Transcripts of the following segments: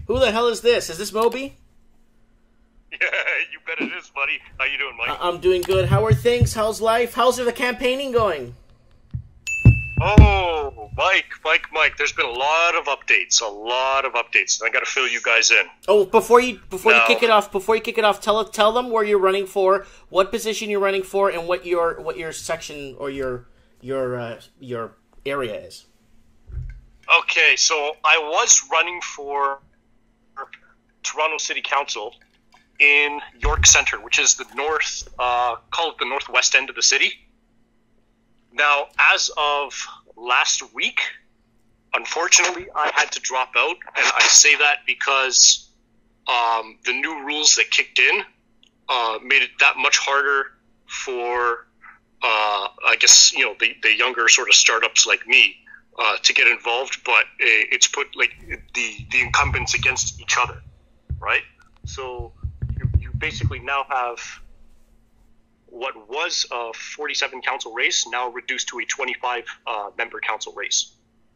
Who the hell is this? Is this MOBI? Yeah, you bet it is, buddy. How you doing, Mike? I'm doing good. How are things? How's life? How's the campaigning going? Oh, Mike. There's been a lot of updates. I got to fill you guys in. Oh, before you kick it off, tell them where you're running for, what position you're running for, and what your section or your area is. Okay, so I was running for Toronto City Council in York Centre, which is the north, call it the northwest end of the city. Now, as of last week, unfortunately, I had to drop out, and I say that because the new rules that kicked in made it that much harder for, I guess, the younger sort of startups like me to get involved, but it's put the incumbents against each other, right? So you basically now have what was a 47 council race now reduced to a 25 member council race.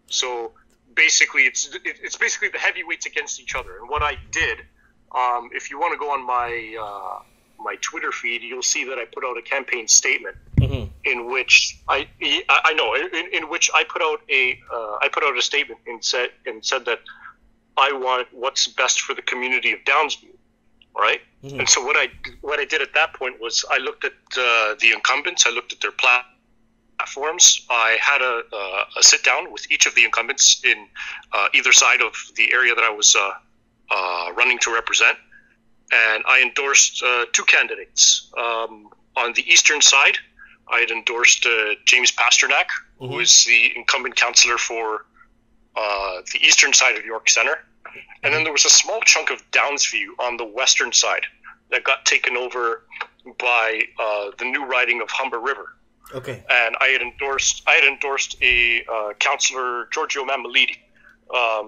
So basically, it's basically the heavyweights against each other. And what I did, if you want to go on my my Twitter feed, you'll see that I put out a campaign statement in which in which I put out a statement and said that I want what's best for the community of Downsview, right? And so what I did at that point was I looked at the incumbents, I looked at their platforms. I had a sit down with each of the incumbents in either side of the area that I was running to represent, and I endorsed two candidates. On the eastern side, I had endorsed James Pasternak, who is the incumbent councillor for the eastern side of York Centre. And then there was a small chunk of Downsview on the western side that got taken over by the new riding of Humber River. Okay. And I had endorsed a councillor, Giorgio Mammoliti.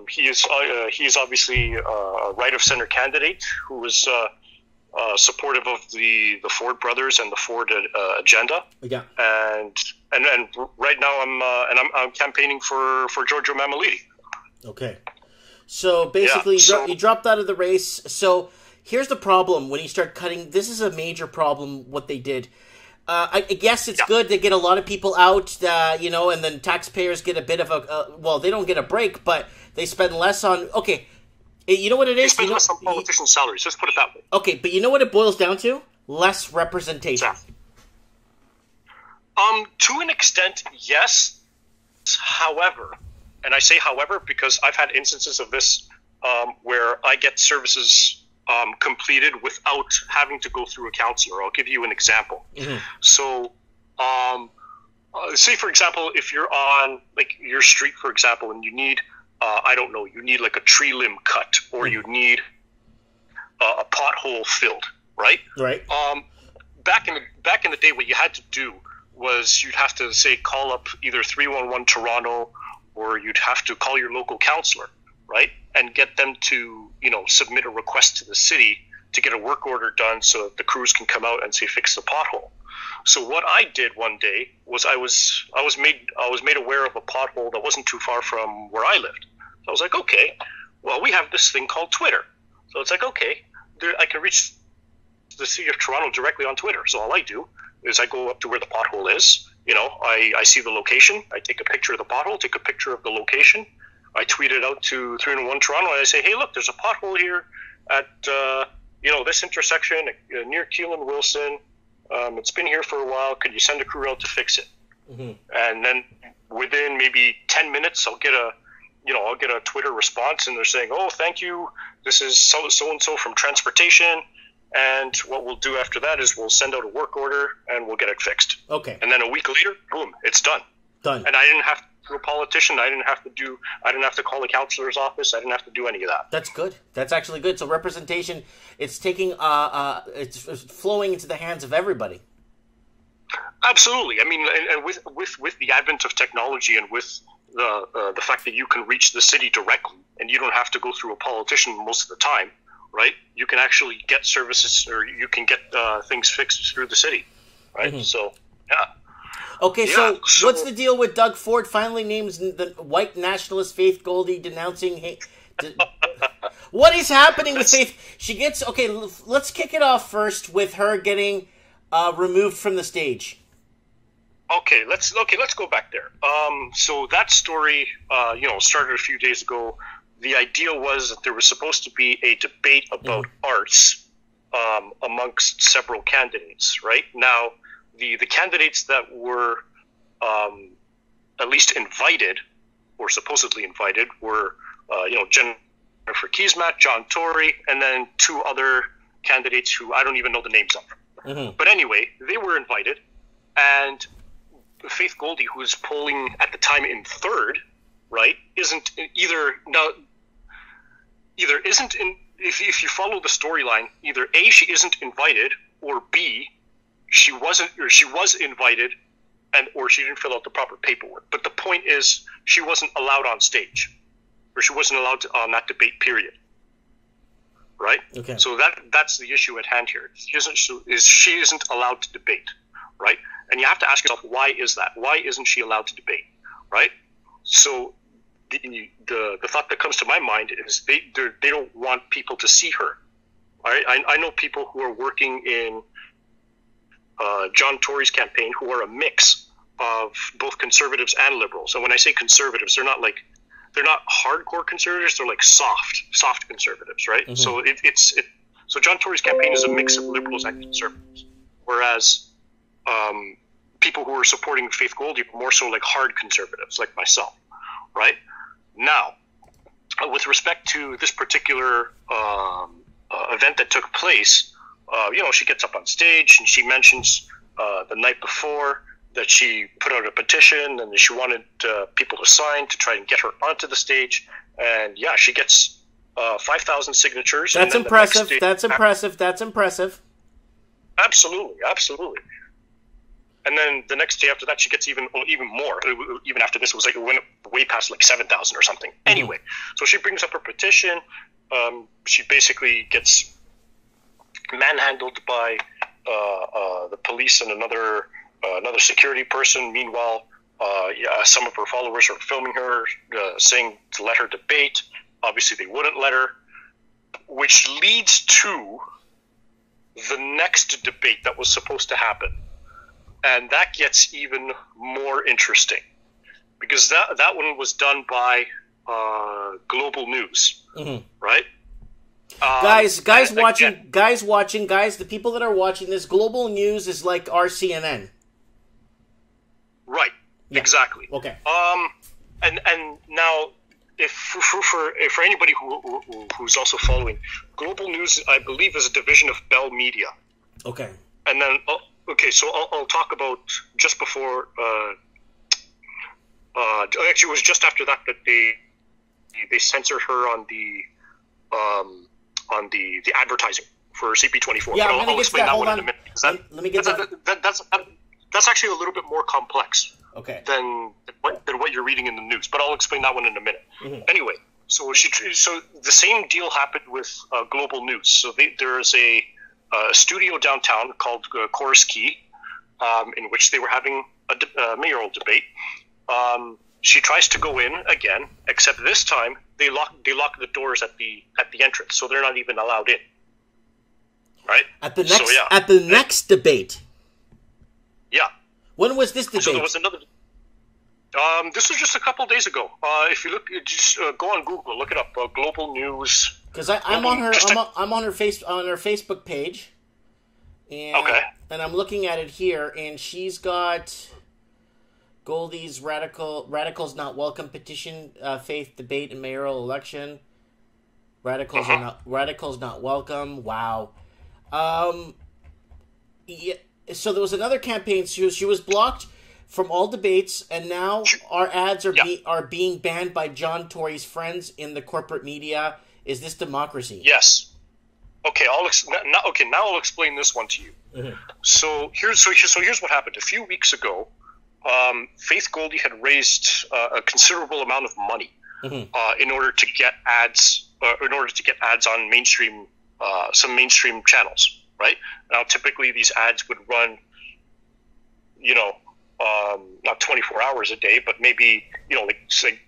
He is obviously a right of center candidate who was supportive of the Ford brothers and the Ford agenda. Yeah. And right now I'm campaigning for Giorgio Mammoliti. Okay. So basically, you dropped out of the race. So here's the problem: when you start cutting, this is a major problem. What they did, I guess it's good to get a lot of people out, and then taxpayers get a bit of well, they don't get a break, but they spend less on. Okay, you know what it is? They spend less on politicians' salaries. Let's put it that way. Okay, but you know what it boils down to? Less representation. Exactly. To an extent, yes. However. And I say however because I've had instances of this where I get services completed without having to go through a counselor. I'll give you an example. So say, for example, if you're on your street, for example, and you need, you need like a tree limb cut or you need a pothole filled, right? Right. Back in the day, what you had to do was you'd have to, say, call up either 311 Toronto or you'd have to call your local councillor, right, and get them to, submit a request to the city to get a work order done so that the crews can come out and, say, fix the pothole. So what I did one day was I was made aware of a pothole that wasn't too far from where I lived. So I was like, okay, well, we have this thing called Twitter. So it's like, okay, I can reach the city of Toronto directly on Twitter. So all I do is I go up to where the pothole is. I see the location. I take a picture of the pothole, take a picture of the location. I tweet it out to 301 Toronto, and I say, hey, look, there's a pothole here at, this intersection near Keele and Wilson. It's been here for a while. Could you send a crew out to fix it? And then within maybe 10 minutes, I'll get a Twitter response, and they're saying, oh, thank you. This is so-and-so from transportation. And what we'll do after that is we'll send out a work order and we'll get it fixed. Okay. And then a week later, boom, it's done. Done. And I didn't have to do a politician. I didn't have to call the councillor's office. I didn't have to do any of that. That's good. That's actually good. So representation, it's taking, it's flowing into the hands of everybody. Absolutely. I mean, and with the advent of technology and with the fact that you can reach the city directly and you don't have to go through a politician most of the time. Right, you can actually get services, or you can get things fixed through the city, right? So, yeah. Okay, so what's the deal with Doug Ford finally names the white nationalist Faith Goldie denouncing? What is happening with Faith? She gets okay. Let's kick it off first with her getting removed from the stage. Okay, let's go back there. So that story, started a few days ago. The idea was that there was supposed to be a debate about arts amongst several candidates. Right now, the candidates that were at least invited or supposedly invited were Jennifer Keesmaat, John Tory, and then two other candidates who I don't even know the names of. Mm-hmm. But anyway, they were invited, and Faith Goldie, who was polling at the time in third, right, isn't either isn't in. If you follow the storyline, either A, she isn't invited, or B, she was invited, or she didn't fill out the proper paperwork. But the point is, she wasn't allowed on stage, or she wasn't allowed on that debate period. Right? Okay. So that's the issue at hand here. She isn't allowed to debate, right? And you have to ask yourself, why is that? Why isn't she allowed to debate, right? So the thought that comes to my mind is they don't want people to see her. Right? I know people who are working in John Tory's campaign who are a mix of both conservatives and liberals. And when I say conservatives, they're not hardcore conservatives. They're like soft conservatives, right? Mm-hmm. So John Tory's campaign is a mix of liberals and conservatives, whereas people who are supporting Faith Goldie are more so like hard conservatives, like myself, right? Now, with respect to this particular event that took place, she gets up on stage and she mentions the night before that she put out a petition and she wanted people to sign to try and get her onto the stage. And yeah, she gets 5,000 signatures. That's impressive. That's impressive. Absolutely. And then the next day after that, she gets even more. Even after this, it went way past like 7,000 or something. Mm-hmm. Anyway, so she brings up her petition. She basically gets manhandled by the police and another security person. Meanwhile, some of her followers are filming her, saying to let her debate. Obviously, they wouldn't let her, which leads to the next debate that was supposed to happen. And that gets even more interesting because that one was done by Global News, mm-hmm. right? Guys, the people that are watching this, Global News is like our CNN. Right. Yeah. Exactly. Okay. And now, if for anybody who's also following, Global News, I believe, is a division of Bell Media. Okay. And then, so I'll talk about just before. Actually, it was just after that they censored her on the advertising for CP24. Yeah, I'll explain that one in a minute. Let me get that. That's actually a little bit more complex. Okay. Than what you're reading in the news, but I'll explain that one in a minute. Mm-hmm. Anyway, so the same deal happened with Global News. So there is a studio downtown called Chorus Key, in which they were having a mayoral debate. She tries to go in again, except this time they lock the doors at the entrance, so they're not even allowed in. Right? At the next debate. Yeah. When was this debate? So there was another. This was just a couple of days ago. If you look, just go on Google, look it up. Global News. Because I'm on her Facebook page. And, okay. And I'm looking at it here, and she's got Goldie's radicals not welcome petition, faith debate and mayoral election. Radicals not welcome. Wow. Yeah. So there was another campaign. She was blocked from all debates, and now our ads are being banned by John Tory's friends in the corporate media. Is this democracy? Yes. Okay. Now I'll explain this one to you. Mm-hmm. So here's what happened. A few weeks ago, Faith Goldie had raised a considerable amount of money in order to get ads. In order to get ads on some mainstream channels. Right now, typically these ads would run, not 24 hours a day, but maybe like say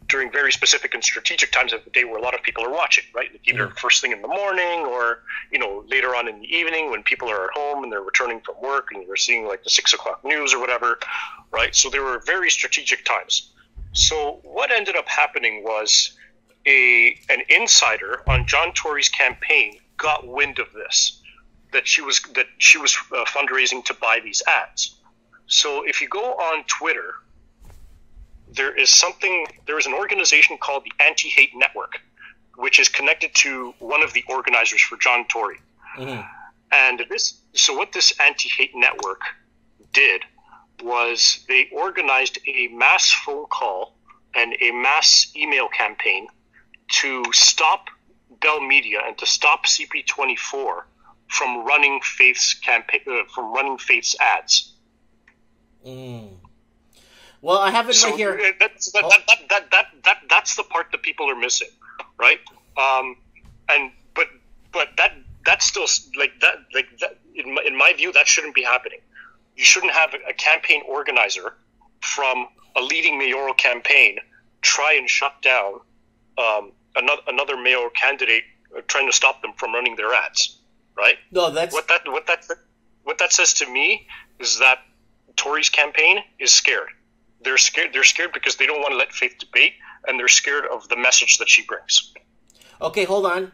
during very specific and strategic times of the day where a lot of people are watching, right? Either first thing in the morning or, later on in the evening when people are at home and they're returning from work and you're seeing like the 6 o'clock news or whatever, right? So there were very strategic times. So what ended up happening was an insider on John Tory's campaign got wind of this, that she was fundraising to buy these ads. So if you go on Twitter, there is an organization called the Anti-Hate Network, which is connected to one of the organizers for John Tory. Mm-hmm. And what this Anti-Hate Network did was they organized a mass phone call and a mass email campaign to stop Bell Media and to stop CP24 from running Faith's ads. Mm. Well, I have it right here. That's the part that people are missing, right? But that's still that in my view, that shouldn't be happening. You shouldn't have a campaign organizer from a leading mayoral campaign try and shut down another mayoral candidate, trying to stop them from running their ads, right? No, that's what that says to me is that Tory's campaign is scared. They're scared because they don't want to let Faith debate, and they're scared of the message that she brings. Okay, hold on.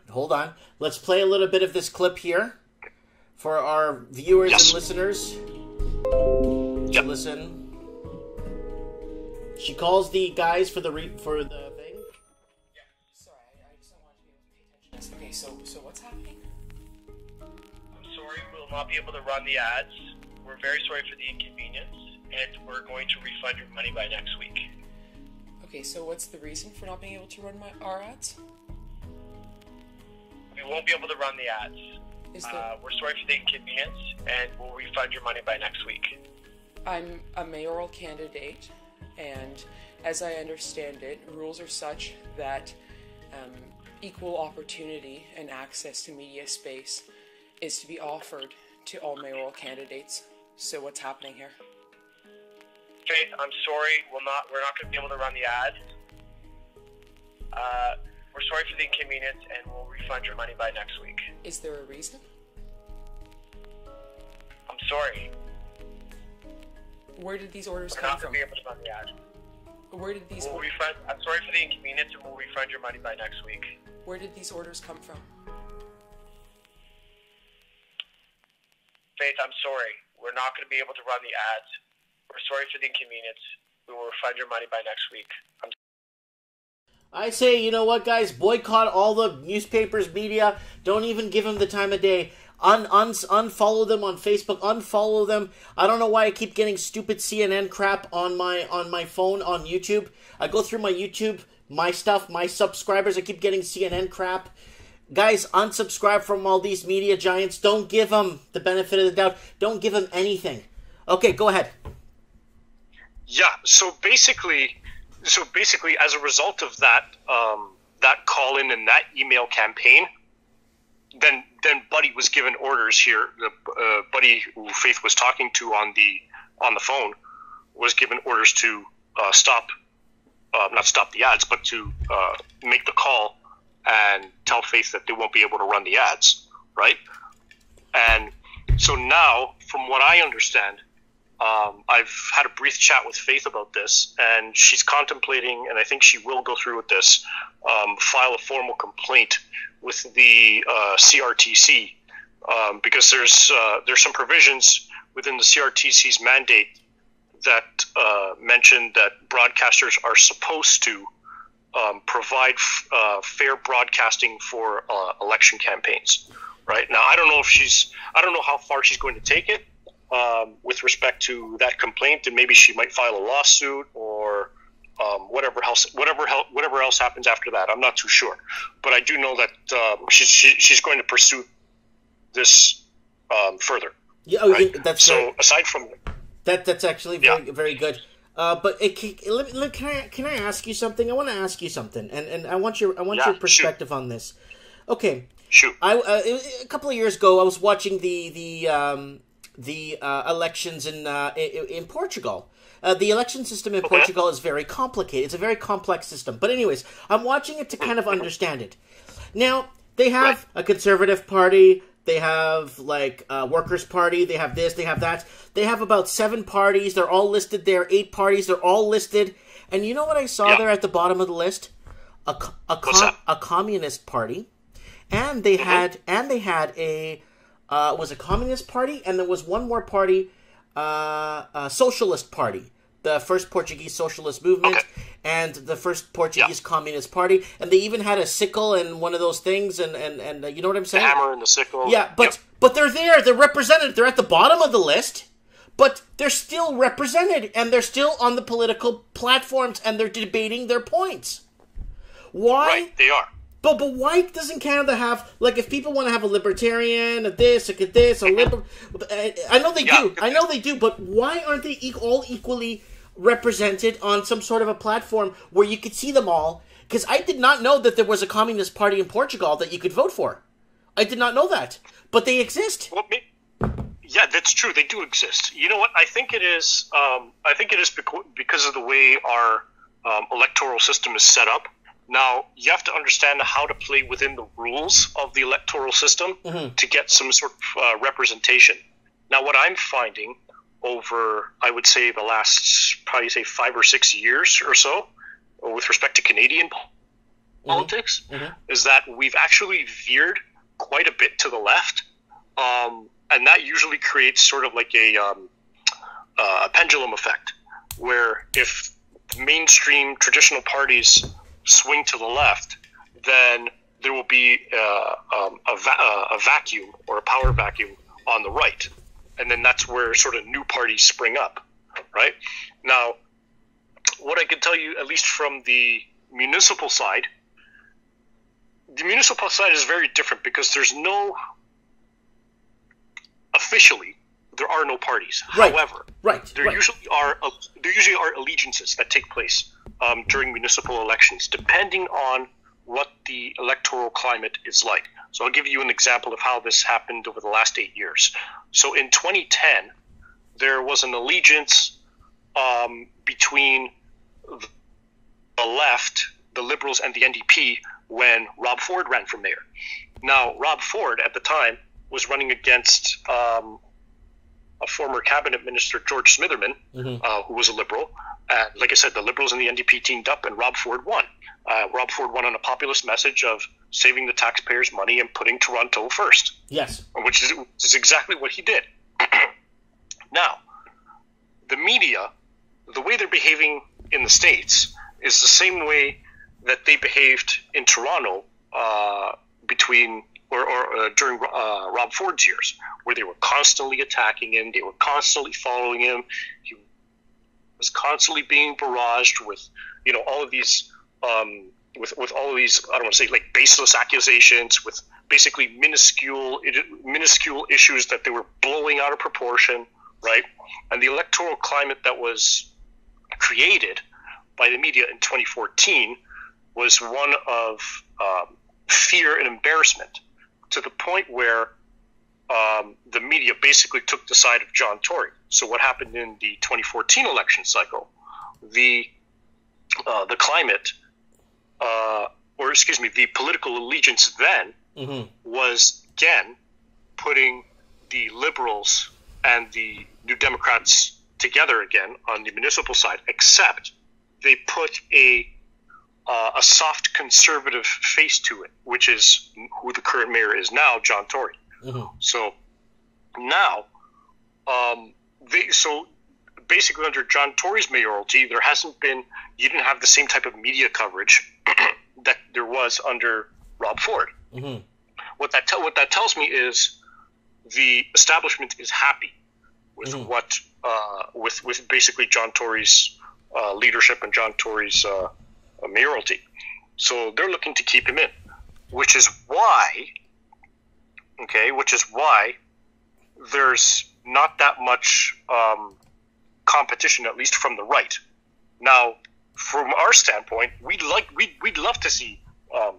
Let's play a little bit of this clip here for our viewers and listeners to listen. She calls the guys for the thing. Yeah, sorry, I just don't want to be able to pay attention. Okay, so what's happening? I'm sorry, we'll not be able to run the ads. We're very sorry for the inconvenience, and we're going to refund your money by next week. Okay, so what's the reason for not being able to run our ads? We won't be able to run the ads. We're sorry for the inconvenience, and we'll refund your money by next week. I'm a mayoral candidate, and as I understand it, rules are such that equal opportunity and access to media space is to be offered to all mayoral candidates. So what's happening here? Faith, I'm sorry. We're not going to be able to run the ad. We're sorry for the inconvenience, and we'll refund your money by next week. Is there a reason? I'm sorry. Where did these orders come from? We're not going to be able to run the ad. Where did these? I'm sorry for the inconvenience, and we'll refund your money by next week. Where did these orders come from? Faith, I'm sorry. We're not going to be able to run the ads. We're sorry for the inconvenience. We will refund your money by next week. I say, you know what, guys? Boycott all the newspapers, media. Don't even give them the time of day. Unfollow them on Facebook. Unfollow them. I don't know why I keep getting stupid CNN crap on my phone on YouTube. I go through my YouTube, my stuff, my subscribers. I keep getting CNN crap. Guys, unsubscribe from all these media giants. Don't give them the benefit of the doubt. Don't give them anything. Okay, go ahead. Yeah. So basically, as a result of that call-in and that email campaign, then Buddy was given orders here. The Buddy who Faith was talking to on the phone was given orders to not stop the ads, but to make the call and tell Faith that they won't be able to run the ads, right? And so now, from what I understand, I've had a brief chat with Faith about this, and she's contemplating, and I think she will go through with this, file a formal complaint with the CRTC, because there's some provisions within the CRTC's mandate that mention that broadcasters are supposed to provide fair broadcasting for election campaigns. Right now, I don't know how far she's going to take it with respect to that complaint, and maybe she might file a lawsuit or whatever else happens after that. I'm not too sure, but I do know that she's going to pursue this further. Yeah, right? That's so. Aside from that's actually very good. But can I ask you something? I want to ask you something, and I want your perspective on this. Okay. Shoot. A couple of years ago, I was watching the elections in Portugal. The election system in Portugal is very complicated. It's a very complex system. But anyways, I'm watching it to kind of understand it. Now, they have a conservative party. They have, like, a workers' party. They have this. They have that. They have about 7 parties. They're all listed there. 8 parties. They're all listed. And you know what I saw there at the bottom of the list? A communist party. And they had a was a communist party, and there was one more party, a socialist party, the first Portuguese socialist movement, and the first Portuguese communist party, and they even had a sickle and one of those things, and you know what I'm saying? The hammer and the sickle. Yeah, but they're there, they're represented, they're at the bottom of the list, but they're still represented, and they're still on the political platforms, and they're debating their points. Why? Right, they are. But why doesn't Canada have, like, if people want to have a libertarian, a liberal... I know they do. I know they do, but why aren't they all equally represented on some sort of a platform where you could see them all? Because I did not know that there was a communist party in Portugal that you could vote for. I did not know that. But they exist. Well, yeah, that's true. They do exist. You know what? I think it is because of the way our electoral system is set up. Now, you have to understand how to play within the rules of the electoral system to get some sort of representation. Now, what I'm finding over, I would say, the last, probably say 5 or 6 years or so, with respect to Canadian politics, is that we've actually veered quite a bit to the left, and that usually creates sort of like a pendulum effect, where if mainstream traditional parties swing to the left, then there will be a vacuum or a power vacuum on the right. And then that's where sort of new parties spring up, right? Now, what I can tell you, at least from the municipal side is very different because there's no, officially, there are no parties. Right. However, there usually are allegiances that take place during municipal elections, depending on what the electoral climate is like. So I'll give you an example of how this happened over the last 8 years. So in 2010, there was an allegiance between the left, the Liberals, and the NDP when Rob Ford ran for mayor. Now, Rob Ford, at the time, was running against a former cabinet minister, George Smitherman, who was a Liberal. Like I said, the Liberals and the NDP teamed up, and Rob Ford won. Rob Ford won on a populist message of saving the taxpayers' money and putting Toronto first. Yes. Which is exactly what he did. Now, the media, the way they're behaving in the States is the same way that they behaved in Toronto during Rob Ford's years, where they were constantly attacking him, they were constantly following him. He was constantly being barraged with, all of these, with all of these, I don't want to say like baseless accusations, with basically minuscule issues that they were blowing out of proportion, right? And the electoral climate that was created by the media in 2014 was one of fear and embarrassment, to the point where the media basically took the side of John Tory. So what happened in the 2014 election cycle, the climate, the political allegiance then was, again, putting the Liberals and the New Democrats together again on the municipal side, except they put a soft conservative face to it, which is who the current mayor is now, John Tory. So now, basically under John Tory's mayoralty, you didn't have the same type of media coverage that there was under Rob Ford. What that tells me is the establishment is happy with with basically John Tory's leadership and John Tory's mayoralty. So they're looking to keep him in, which is why there's not that much competition, at least from the right. Now, from our standpoint, we'd love to see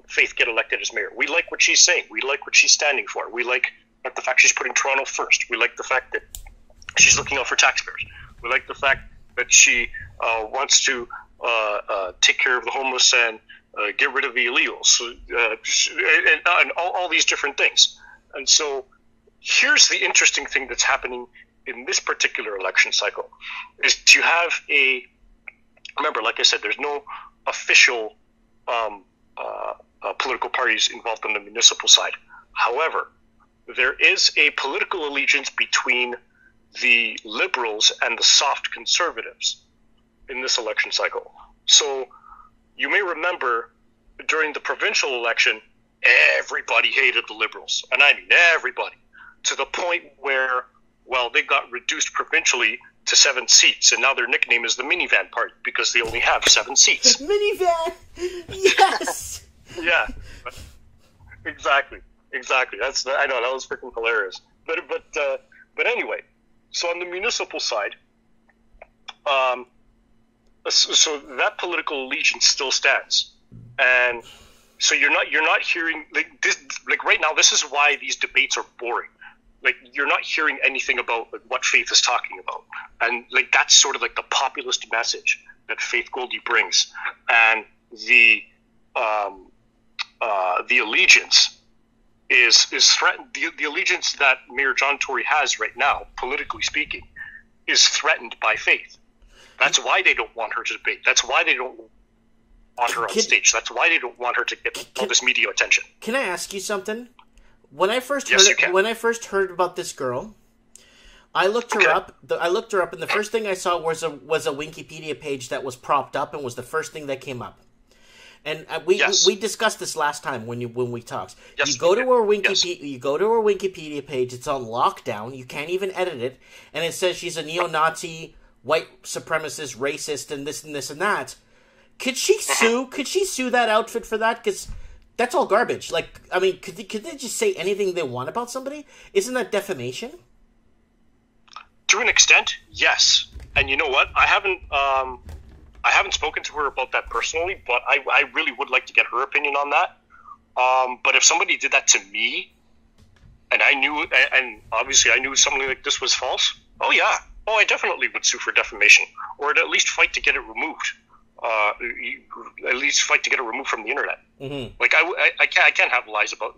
Faith get elected as mayor. We like what she's saying. We like what she's standing for. We like the fact she's putting Toronto first. We like the fact that she's looking out for taxpayers. We like the fact that she wants to take care of the homeless and get rid of the illegals, and all these different things. And so here's the interesting thing that's happening in this particular election cycle is you have remember, like I said, there's no official political parties involved on the municipal side. However, there is a political allegiance between the liberals and the soft conservatives in this election cycle. So you may remember during the provincial election, everybody hated the liberals. And I mean everybody. To the point where, well, they got reduced provincially to 7 seats. And now their nickname is the Minivan Party because they only have 7 seats. Minivan! Yes! Yeah. Exactly. I know, that was freaking hilarious. But anyway, so on the municipal side, so that political allegiance still stands, and so you're not hearing like this. Like right now, this is why these debates are boring. Like you're not hearing anything about like what Faith is talking about, and like that's sort of like the populist message that Faith Goldie brings, and the allegiance is threatened. The allegiance that Mayor John Tory has right now, politically speaking, is threatened by Faith. That's why they don't want her to debate. That's why they don't want her on stage. That's why they don't want her to get all this media attention. Can I ask you something? When I first heard about this girl, I looked her up. And the first thing I saw was a Wikipedia page that was propped up and was the first thing that came up. And we discussed this last time when we talked. Yes, you go to her Wikipedia page. It's on lockdown. You can't even edit it, and it says she's a neo-Nazi, white supremacist, racist, and this and this and that. Could she sue? Could she sue that outfit for that? Because that's all garbage. Like, I mean, could they just say anything they want about somebody? Isn't that defamation? To an extent, yes. And you know what? I haven't spoken to her about that personally, but I really would like to get her opinion on that. But if somebody did that to me, and I knew, and obviously I knew something like this was false, oh yeah. Oh, I definitely would sue for defamation, or at least fight to get it removed. At least fight to get it removed from the internet. Mm-hmm. Like I can't have lies about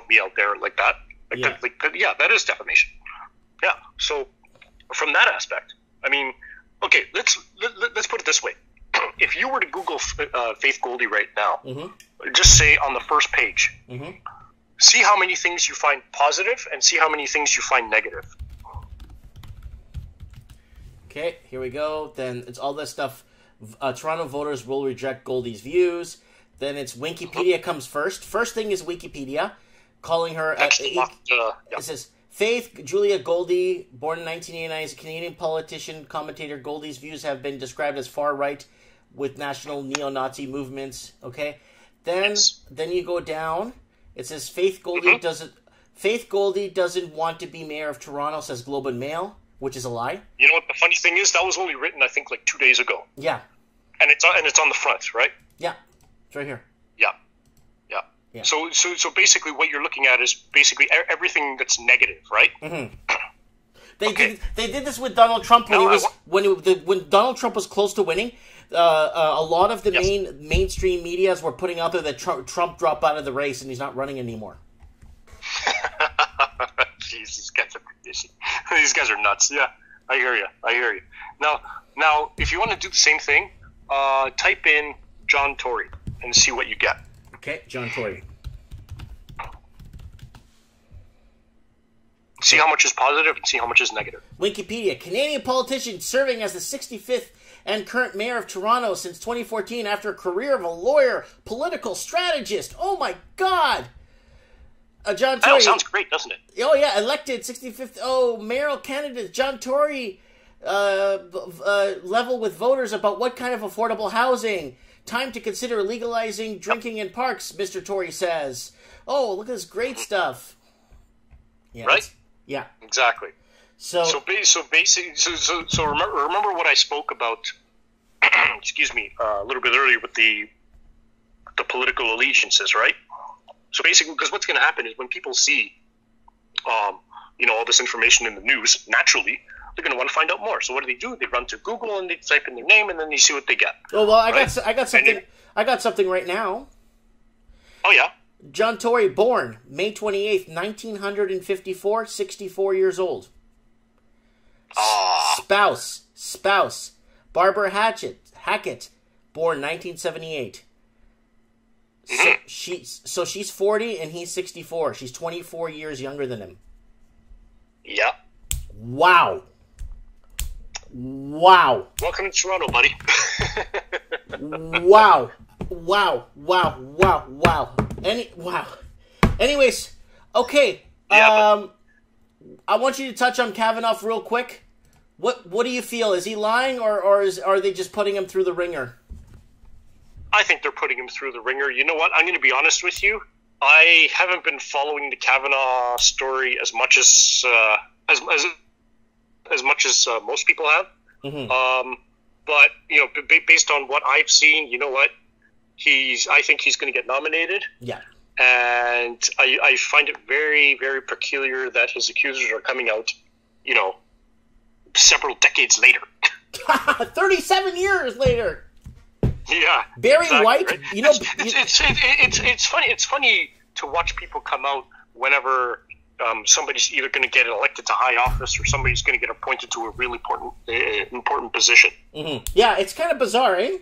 me out there like that. That is defamation. Yeah. So from that aspect, I mean, okay, let's put it this way. If you were to Google Faith Goldie right now, mm-hmm. just say on the first page, mm-hmm. see how many things you find positive and see how many things you find negative. Okay, here we go. Then it's all this stuff. Toronto voters will reject Goldie's views. Then it's Wikipedia comes first. First thing is Wikipedia, calling her... It says, Faith Julia Goldie, born in 1989, is a Canadian politician, commentator. Goldie's views have been described as far-right with national neo-Nazi movements. Okay? Then you go down. It says, Faith Goldie doesn't want to be mayor of Toronto, says Globe and Mail. Which is a lie. You know what the funny thing is? That was only written, I think, like 2 days ago. Yeah. And it's on the front, right? Yeah. It's right here. Yeah. So basically what you're looking at is basically everything that's negative, right? Mm-hmm. They did this with Donald Trump when Donald Trump was close to winning. A lot of the mainstream medias were putting out there that Trump dropped out of the race and he's not running anymore. Jeez, these guys are nuts. Yeah, I hear you. Now, if you want to do the same thing, type in John Tory and see what you get. Okay, John Tory. See how much is positive and see how much is negative. Wikipedia, Canadian politician serving as the 65th and current mayor of Toronto since 2014 after a career of a lawyer, political strategist. Oh my God! John Tory. That sounds great, doesn't it? Oh yeah, elected 65th. Mayoral candidate John Tory level with voters about what kind of affordable housing. Time to consider legalizing drinking in parks, Mr. Tory says. Oh, look at this great stuff. Yeah, right? Yeah. Exactly. So remember what I spoke about excuse me, a little bit earlier with the political allegiances, right? So basically, because what's going to happen is when people see all this information in the news, naturally, they're going to want to find out more. So what do? They run to Google and they type in their name, and then you see what they get. Oh, well, I got something. I got something right now. Oh, yeah? John Tory, born May 28th, 1954, 64 years old. Spouse, Barbara Hackett, born 1978. Mm-hmm. So she's 40 and he's 64. She's 24 years younger than him. Yeah. Wow. Welcome to Toronto, buddy. Wow. Anyways, okay. Yeah, I want you to touch on Kavanaugh real quick. What do you feel? Is he lying, or are they just putting him through the ringer? I think they're putting him through the ringer. You know what? I'm going to be honest with you. I haven't been following the Kavanaugh story as much as most people have. Mm-hmm. But based on what I've seen, you know what? I think he's going to get nominated. Yeah. And I find it very, very peculiar that his accusers are coming out, several decades later. 37 years later. Yeah. Barry exactly, White, right? It's funny. It's funny to watch people come out whenever somebody's either going to get elected to high office or somebody's going to get appointed to a really important position. Mm-hmm. Yeah, it's kind of bizarre, eh?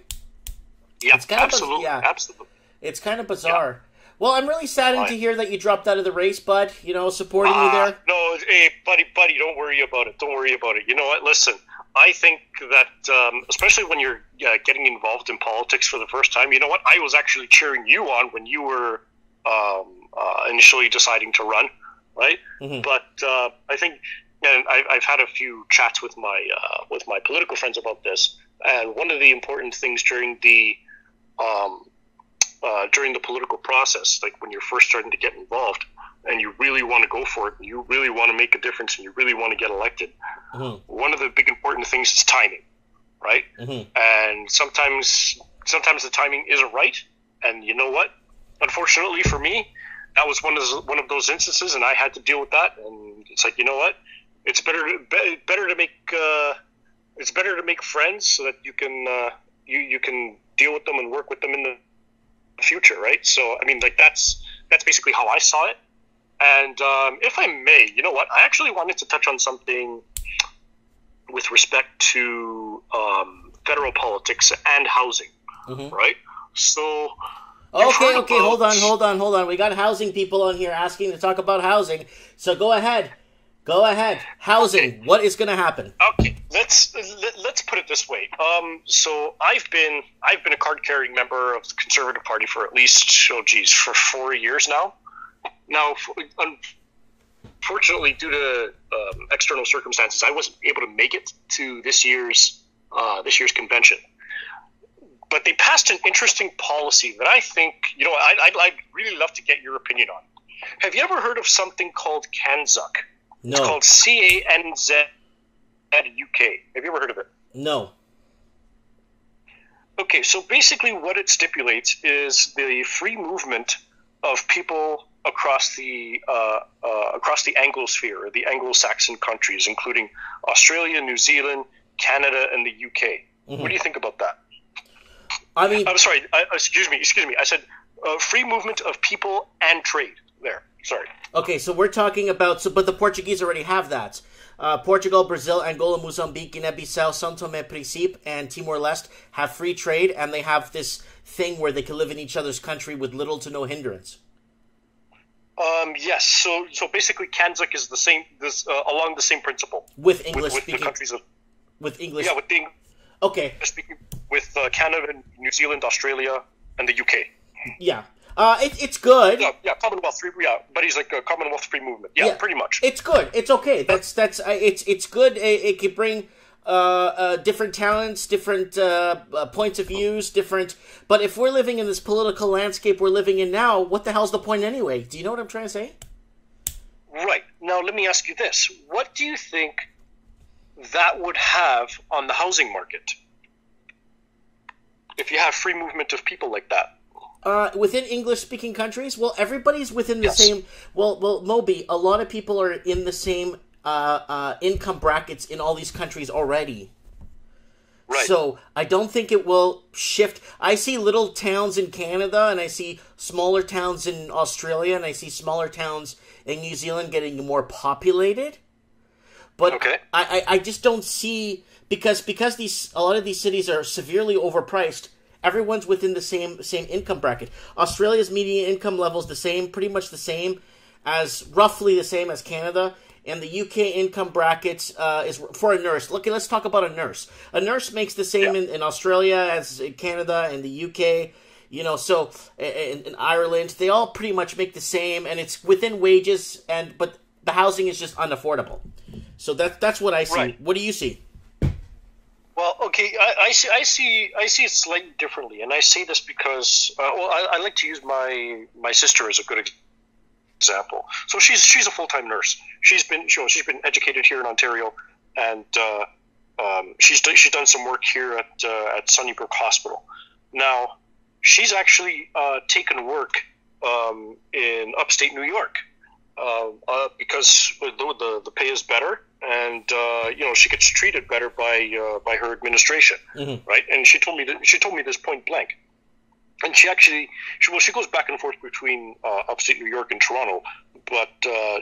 Yeah, it's kind absolutely. Of, absolutely. It's kind of bizarre. Yeah. Well, I'm really saddened to hear that you dropped out of the race, bud. Supporting you there. No, hey, buddy, don't worry about it. You know what? Listen, I think that, especially when you're getting involved in politics for the first time, you know what? I was actually cheering you on when you were initially deciding to run, right? Mm-hmm. But I think, and I've had a few chats with my political friends about this, and one of the important things during the political process, like when you're first starting to get involved and you really want to go for it and you really want to make a difference and you really want to get elected, mm-hmm. one of the big important things is timing, right? Mm-hmm. And sometimes the timing isn't right, and you know what? Unfortunately for me, that was one of those instances, and I had to deal with that. And it's like, you know what? It's better to make friends so that you can deal with them and work with them in the future, right? So I mean, like that's basically how I saw it. And if I may, you know what? I actually wanted to touch on something with respect to federal politics and housing, mm-hmm. right? So okay, hold on. We got housing people on here asking to talk about housing. So go ahead. Housing. Okay. What is going to happen? Okay, let's put it this way. So I've been a card-carrying member of the Conservative Party for at least for 4 years now. Now, unfortunately, due to external circumstances, I wasn't able to make it to this year's convention. But they passed an interesting policy that I think, I'd really love to get your opinion on. Have you ever heard of something called CANZUK? No. It's called CANZUK. Have you ever heard of it? No. Okay, so basically what it stipulates is the free movement of people across the Anglosphere, or the Anglo-Saxon countries, including Australia, New Zealand, Canada, and the UK. Mm-hmm. What do you think about that? I mean, I'm sorry. Excuse me. I said free movement of people and trade. There. Sorry. Okay, so we're talking about. But the Portuguese already have that. Portugal, Brazil, Angola, Mozambique, Guinea-Bissau, São Tomé, Príncipe, and Timor-Leste have free trade, and they have this thing where they can live in each other's country with little to no hindrance. Yes. So basically, CANZUK is the same. Along the same principle with English with speaking. The countries of, with English. Yeah, with the okay. Speaking with Canada, New Zealand, Australia, and the UK. Yeah. It's good. Yeah, Commonwealth free. Yeah, but he's like a Commonwealth free movement. Yeah, pretty much. It's good. It's okay. It's good. It could bring different talents, different points of views, different. But if we're living in this political landscape we're living in now, what the hell's the point anyway? Do you know what I'm trying to say? Right. Now let me ask you this: what do you think that would have on the housing market if you have free movement of people like that? Within English-speaking countries, well, everybody's within the Yes. same. Well, Moby. A lot of people are in the same income brackets in all these countries already. Right. So I don't think it will shift. I see little towns in Canada, and I see smaller towns in Australia, and I see smaller towns in New Zealand getting more populated. But Okay. I just don't see because a lot of these cities are severely overpriced. Everyone's within the same income bracket. Australia's median income level is pretty much the same roughly the same as Canada. And the UK income brackets is for a nurse. Let's talk about a nurse. A nurse makes the same in Australia as in Canada and the UK. So in Ireland, they all pretty much make the same, and it's within wages. But the housing is just unaffordable. So that's what I see. Right. What do you see? Well, okay, I see it slightly differently, and I say this because I like to use my sister as a good example. So she's a full-time nurse. She's been educated here in Ontario, and she's done some work here at Sunnybrook Hospital. Now she's actually taken work in upstate New York because the pay is better, and she gets treated better by her administration, right? And she told me this point blank. And she goes back and forth between upstate New York and Toronto, but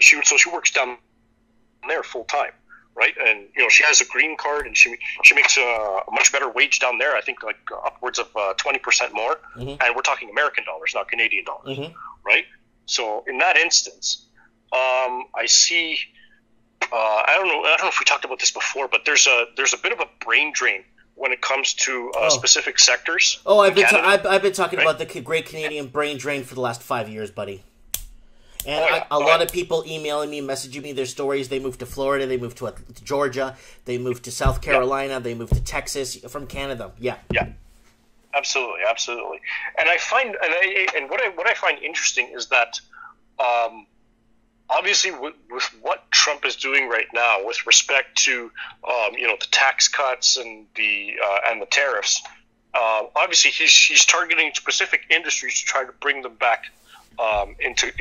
she works down there full time, right? And she has a green card, and she makes a much better wage down there. I think like upwards of 20% more, and we're talking American dollars, not Canadian dollars, right? So in that instance, I see. I don't know if we talked about this before, but there's a bit of a brain drain when it comes to specific sectors. Oh, I've been talking about the Great Canadian Brain Drain for the last 5 years, buddy. And a lot of people emailing me, messaging me their stories. They moved to Florida, they moved to Georgia, they moved to South Carolina, they moved to Texas from Canada. Yeah, absolutely. And I find what I find interesting is that obviously with what Trump is doing right now with respect to the tax cuts and the tariffs, obviously he's targeting specific industries to try to bring them back into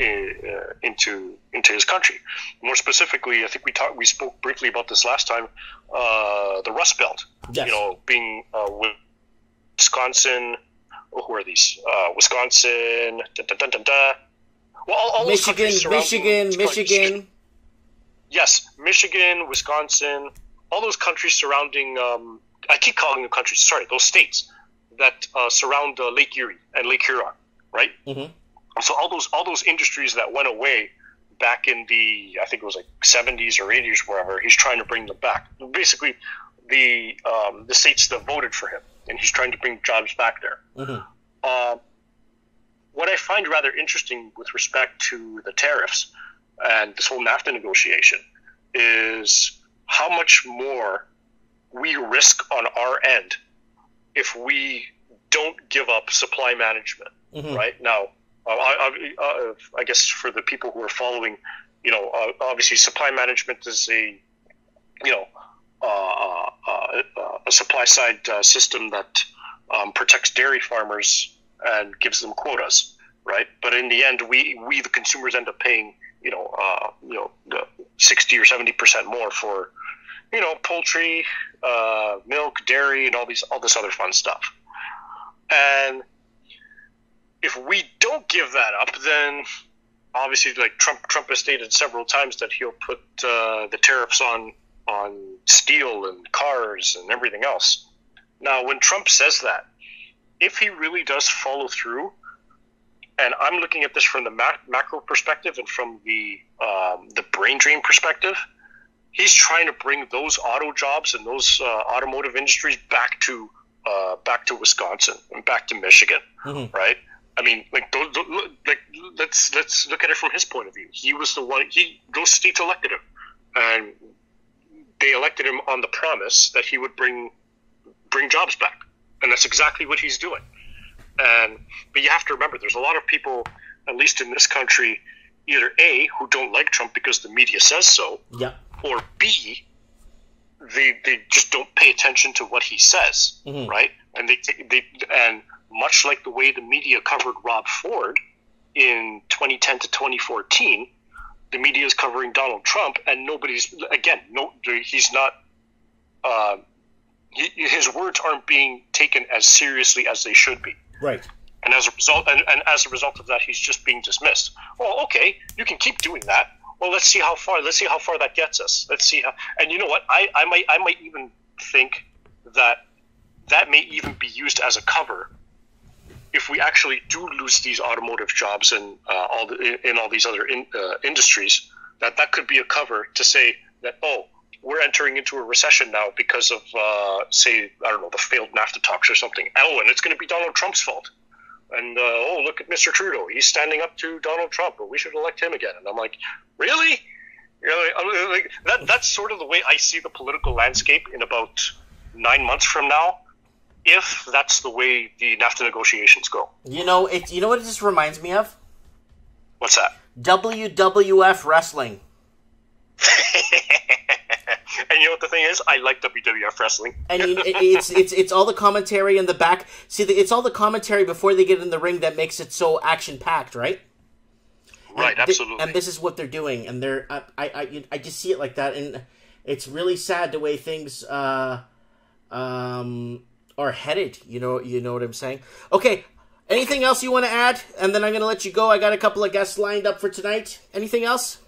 his country. More specifically, I think we spoke briefly about this last time. The Rust Belt, yes. Being Wisconsin. Oh, who are these? Wisconsin. Well, all Michigan. Yes, Michigan, Wisconsin, all those countries surrounding. I keep calling them countries. Sorry, those states that surround Lake Erie and Lake Huron, right? Mm-hmm. So all those industries that went away back in the, I think it was like 70s or 80s, wherever, he's trying to bring them back. Basically, the states that voted for him, and he's trying to bring jobs back there. Mm-hmm. What I find rather interesting with respect to the tariffs and this whole NAFTA negotiation is how much more we risk on our end if we don't give up supply management. Mm-hmm. Right now, I guess for the people who are following, obviously supply management is a supply side system that protects dairy farmers and gives them quotas, right? But in the end, we the consumers end up paying, the 60 or 70% more for, poultry, milk, dairy, and all this other fun stuff. And if we don't give that up, then obviously, like Trump has stated several times that he'll put the tariffs on steel and cars and everything else. Now, when Trump says that, if he really does follow through, and I'm looking at this from the macro perspective and from the brain drain perspective, he's trying to bring those auto jobs and those automotive industries back to Wisconsin and back to Michigan, mm-hmm. right? I mean, let's look at it from his point of view. He was the one. Those states elected him, and they elected him on the promise that he would bring jobs back. And that's exactly what he's doing. But you have to remember, there's a lot of people, at least in this country, either A, who don't like Trump because the media says so, yeah, or B, they just don't pay attention to what he says, mm-hmm. right? And much like the way the media covered Rob Ford in 2010 to 2014, the media is covering Donald Trump, and nobody's, again, he's not, his words aren't being taken as seriously as they should be. Right. And as a result of that, he's just being dismissed. Well, okay, you can keep doing that. Well, let's see how far that gets us. Let's see how, and you know what? I might even think that may even be used as a cover if we actually do lose these automotive jobs and all these other industries. That could be a cover to say that, oh, we're entering into a recession now because of say, I don't know, the failed NAFTA talks or something. Oh, and it's going to be Donald Trump's fault. And oh, look at Mr. Trudeau. He's standing up to Donald Trump, but we should elect him again. And I'm like, really? Like, that's sort of the way I see the political landscape in about 9 months from now, if that's the way the NAFTA negotiations go. You know what it just reminds me of? What's that? WWF wrestling. And you know what the thing is? I like WWF wrestling. And it's all the commentary in the back. See, it's all the commentary before they get in the ring that makes it so action-packed, right? Right, absolutely. And this is what they're doing, and I just see it like that, and it's really sad the way things are headed. You know what I'm saying? Okay, anything else you want to add? And then I'm going to let you go. I got a couple of guests lined up for tonight. Anything else?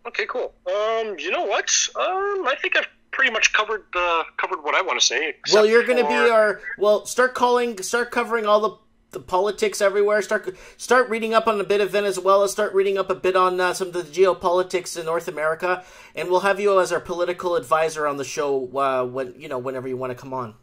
Okay, cool. You know what? I think I've pretty much covered what I want to say. Well, you're going to be our... Well, start covering all the politics everywhere. Start reading up on a bit of Venezuela. Start reading up a bit on some of the geopolitics in North America. And we'll have you as our political advisor on the show whenever you want to come on.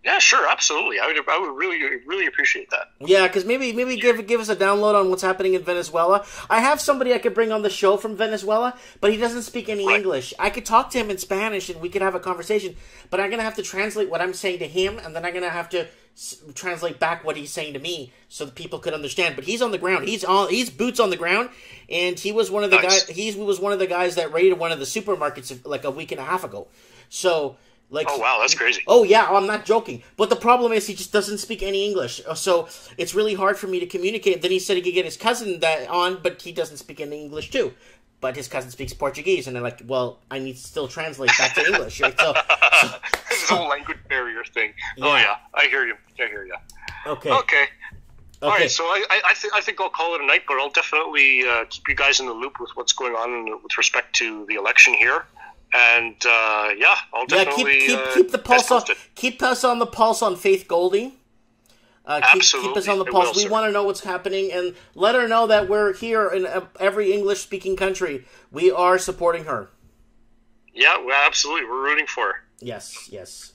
Yeah, sure, absolutely. I would really appreciate that. Yeah, because maybe give us a download on what's happening in Venezuela. I have somebody I could bring on the show from Venezuela, but he doesn't speak any English. I could talk to him in Spanish and we could have a conversation, but I'm going to have to translate what I'm saying to him, and then I'm going to have to translate back what he's saying to me so that people could understand. But he's on the ground. He's boots on the ground, and he was one of the guys. He was one of the guys that raided one of the supermarkets like a week and a half ago. So. Oh, wow, that's crazy. Oh, yeah, I'm not joking. But the problem is he just doesn't speak any English. So it's really hard for me to communicate. Then he said he could get his cousin on, but he doesn't speak any English, too. But his cousin speaks Portuguese. And I'm like, well, I need to still translate back to English. Right? It's a language barrier thing. Yeah. Oh, yeah, I hear you. Okay. All right, so I think I'll call it a night, but I'll definitely keep you guys in the loop with what's going on with respect to the election here. And I'll definitely keep the pulse on. Keep us on the pulse on Faith Golding. Keep us on the pulse. We want to know what's happening, and let her know that we're here in every English-speaking country. We are supporting her. Yeah, well, absolutely. We're rooting for her. Yes.